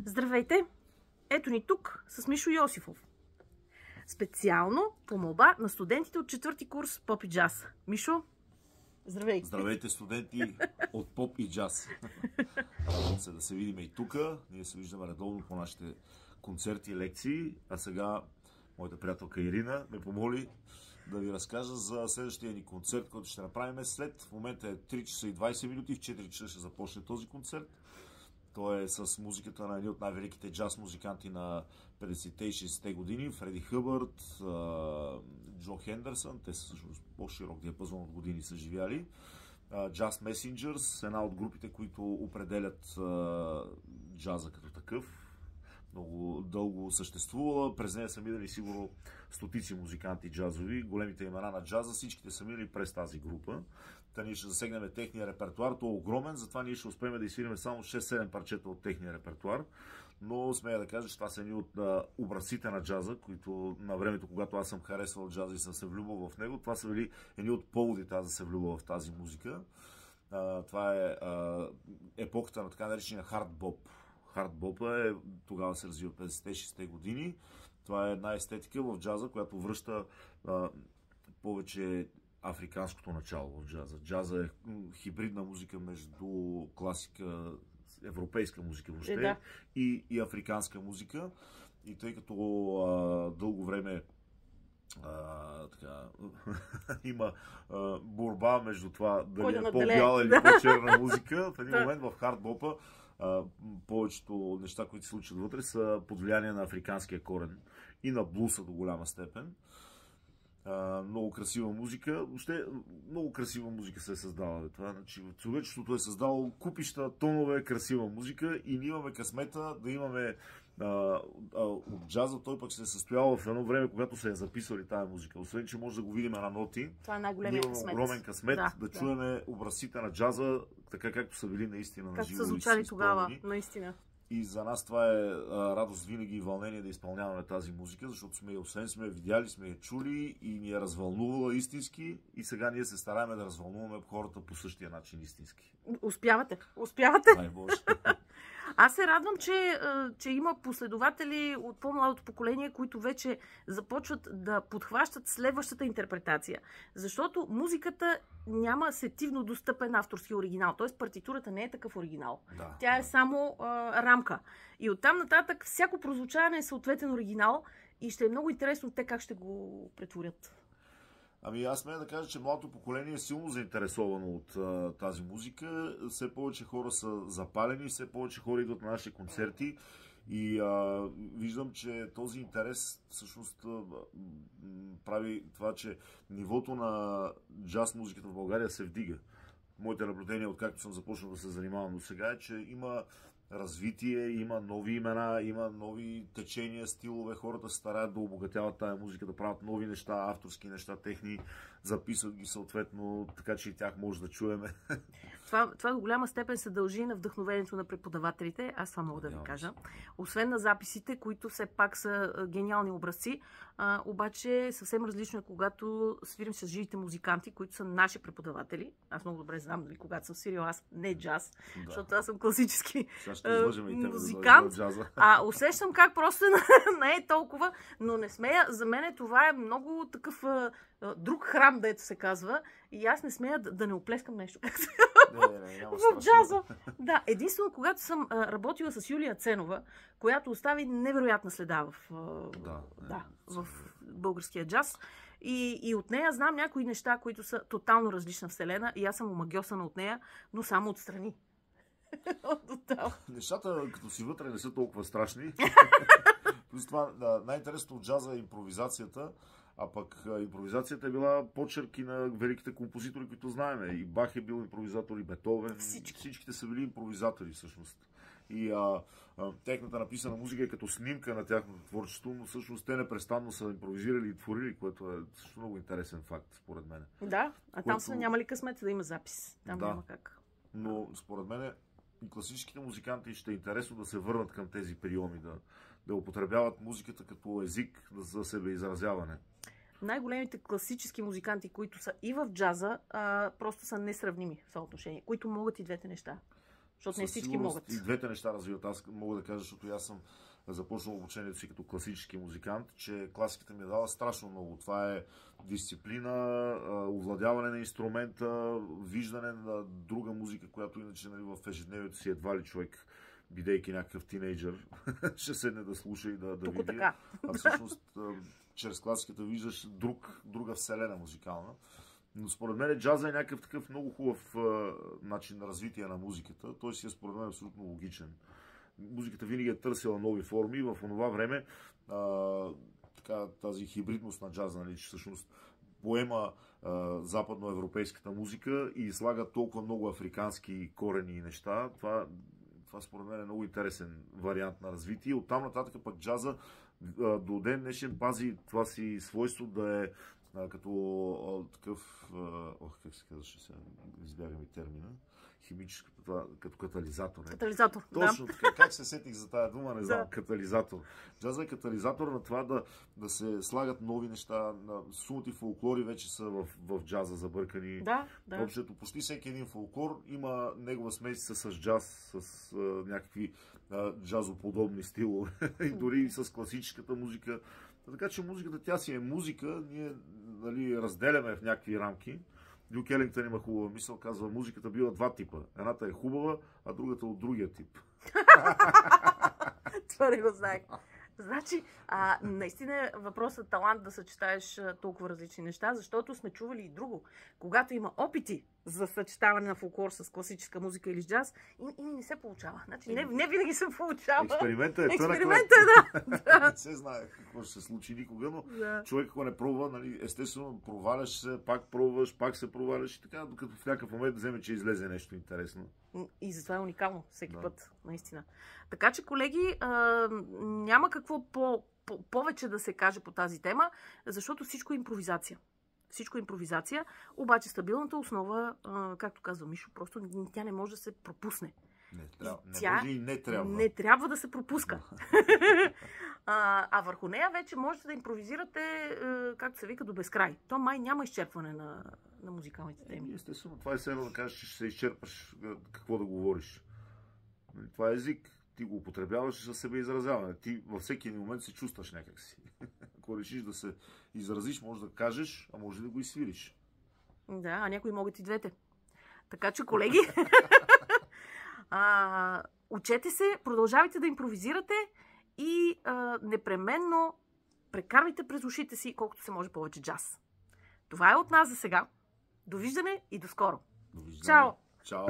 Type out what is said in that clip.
Здравейте! Ето ни тук с Мишо Йосифов. Специално по молба на студентите от 4-ти курс Поп и джаз. Мишо, здравей! Здравейте, студенти от Поп и джаз. Радвам се да се видим и тук. Ние се виждаме редовно по нашите концерти и лекции. А сега моята приятелка Ирина ме помоли да ви разкажа за следващия ни концерт, който ще направим след. В момента е 3 часа и 20 минути. В 4 часа ще започне този концерт. Той е с музиката на едни от най-великите джаз музиканти на 50-те и 60-те години. Фреди Хъбърт, Джо Хендерсън. Те са всъщност по-широк диапазон от години са живяли. Jazz Messengers, една от групите, които определят джаза като такъв. Много дълго съществувала. През нея са минали сигурно стотици музиканти джазови. Големите имена на джаза, всичките са минали през тази група. Та ние ще засегнем техния репертуар. Той е огромен, затова ние ще успеем да изсвирим само 6-7 парчета от техния репертуар. Но смея да кажа, че това са едни от образците на джаза, които на времето, когато аз съм харесвал джаза и съм се влюбвал в него, това са били едни от поводите аз да се влюбвам в тази музика. Това е епохата на така наречения хард боп. Хард бопа тогава се развива 50-60-те години. Това е една естетика в джаза, която връща повече африканското начало в джаза. Джаза е хибридна музика между класика, европейска музика въобще да. и африканска музика. И тъй като дълго време има борба между това дали е по-бяла или по-черна музика, в един момент в хардбопа повечето неща, които се случват вътре, са под влияние на африканския корен и на блуса до голяма степен. Много красива музика. Въобще много красива музика се е създала. Това, значи, човечеството е създало купища тонове красива музика и ние имаме късмета да имаме от джаза. Той пък се е състоял в едно време, когато се е записвали тази музика. Освен, че може да го видим на ноти. Това е най-големия късмет. Огромен късмет да чуем образците на джаза, така както са били наистина на живо. Както са звучали тогава, наистина. И за нас това е радост винаги и вълнение да изпълняваме тази музика, защото освен сме я видяли, сме я чули и ни е развълнувала истински и сега ние се стараем да развълнуваме хората по същия начин истински. Успявате! Успявате! Дай Боже! Аз се радвам, че има последователи от по-младото поколение, които вече започват да подхващат следващата интерпретация. Защото музиката няма сетивно достъпен авторски оригинал. Т.е. партитурата не е такъв оригинал. Тя е само рамка. И оттам нататък всяко прозвучаване е съответен оригинал и ще е много интересно те как ще го претворят. Ами аз смея да кажа, че младото поколение е силно заинтересовано от тази музика. Все повече хора са запалени, все повече хора идват на нашите концерти и виждам, че този интерес всъщност прави това, че нивото на джаз музиката в България се вдига. Моите наблюдения, откакто съм започнал да се занимавам до сега, е, че има развитие, има нови имена, има нови течения, стилове, хората се стараят да обогатяват тая музика, да правят нови неща, авторски неща, техни, записват ги съответно, така че и тях може да чуеме. Това до голяма степен се дължи на вдъхновението на преподавателите, аз това мога да ви кажа. Освен на записите, които все пак са гениални образци, обаче съвсем различно е, когато свирим с живите музиканти, които са наши преподаватели. Аз много добре знам, дали когато съм свирил аз не джаз, защото аз съм класически музикант. Усещам как просто не е толкова, но не смея. За мен това е много такъв друг храм, дето се казва, и аз не смея да не оплескам нещо. В джаза. Да, единствено, когато съм работила с Юлия Ценова, която остави невероятна следа в българския джаз. И от нея знам някои неща, които са тотално различна вселена и аз съм омагьосана от нея, но само отстрани. Нещата, като си вътре, не са толкова страшни. Плюс това, най-интересното от джаза е импровизацията, а пък импровизацията е била почерк и на великите композитори, които знаем. И Бах е бил импровизатор, и Бетовен. Всичките са били импровизатори всъщност. И техната написана музика е като снимка на тяхното творчество, но всъщност те непрестанно са импровизирали и творили, което е също много интересен факт, според мен. Да, там са нямали късмет да има запис. Там няма как. Но според мен и класическите музиканти ще е интересно да се върнат към тези приеми, да употребяват музиката като език за себеизразяване. Най-големите класически музиканти, които са и в джаза, просто са несравними в това отношение, които могат и двете неща. защото не всички могат. И двете неща развиват. Аз мога да кажа, защото аз съм започнал обучението си като класически музикант, че класиката ми е дала страшно много. Това е дисциплина, овладяване на инструмента, виждане на друга музика, която иначе в ежедневието си едва ли човек, бидейки някакъв тинейджър, ще седне да слуша и да види. Така. А всъщност чрез класиката виждаш друга вселена музикална. Но според мен джаза е някакъв такъв много хубав начин на развитие на музиката. Той си е според мен абсолютно логичен. Музиката винаги е търсила нови форми. В това време тази хибридност на джаза, нали, че всъщност поема западноевропейската музика и слага толкова много африкански корени и неща. Това според мен е много интересен вариант на развитие. Оттам нататък пък джаза до ден днешен пази това си свойство да е като такъв, как се казваше сега, избягам и термина, химическото, това, като катализатор. Катализатор, точно така. Как се сетих за тая дума, не знам. Катализатор. Джаза е катализатор на това да се слагат нови неща. Сумати фолклори вече са в джаза забъркани. Да. Общото почти всеки един фолклор има негова смесица с джаз, с някакви джазоподобни стилове. И дори и с класическата музика. Така че музиката, тя си е музика, ние, нали, разделяме в някакви рамки. Дюк Елингтън има хубава мисъл, казва, музиката била два типа. Едната е хубава, а другата от другия тип. Това не го знаех. Значи, наистина въпросът талант да съчетаеш толкова различни неща, защото сме чували и друго. Когато има опити за съчетаване на фолклор с класическа музика или с джаз, и не се получава. Значи, не винаги се получава. Експериментът е тънък. Да. Не се знае какво ще се случи никога, но човек, ако не пробва, нали, естествено, проваляш се, пак пробваш, пак се проваляш и така, докато в някакъв момент вземе, че излезе нещо интересно. И затова е уникално всеки път, наистина. Така че, колеги, няма какво повече да се каже по тази тема, защото всичко е импровизация. Всичко е импровизация, обаче стабилната основа, както казва Мишо, просто тя не може да се пропусне. Не трябва да се пропуска. А върху нея вече можете да импровизирате, както се вика, до безкрай. То май няма изчерпване на музикалните теми. Естествено, това е все едно да кажеш, че ще се изчерпаш какво да говориш. Това е език. Ти го употребяваш за себе изразяване. Ти във всеки един момент се чувстваш някакси. Ако решиш да се изразиш, може да кажеш, а може да го изсвириш. Да, а някои могат и двете. Така че, колеги, учете се, продължавайте да импровизирате и непременно прекарвайте през ушите си колкото се може повече джаз. Това е от нас за сега. Довиждане и до скоро. Чао! Чао!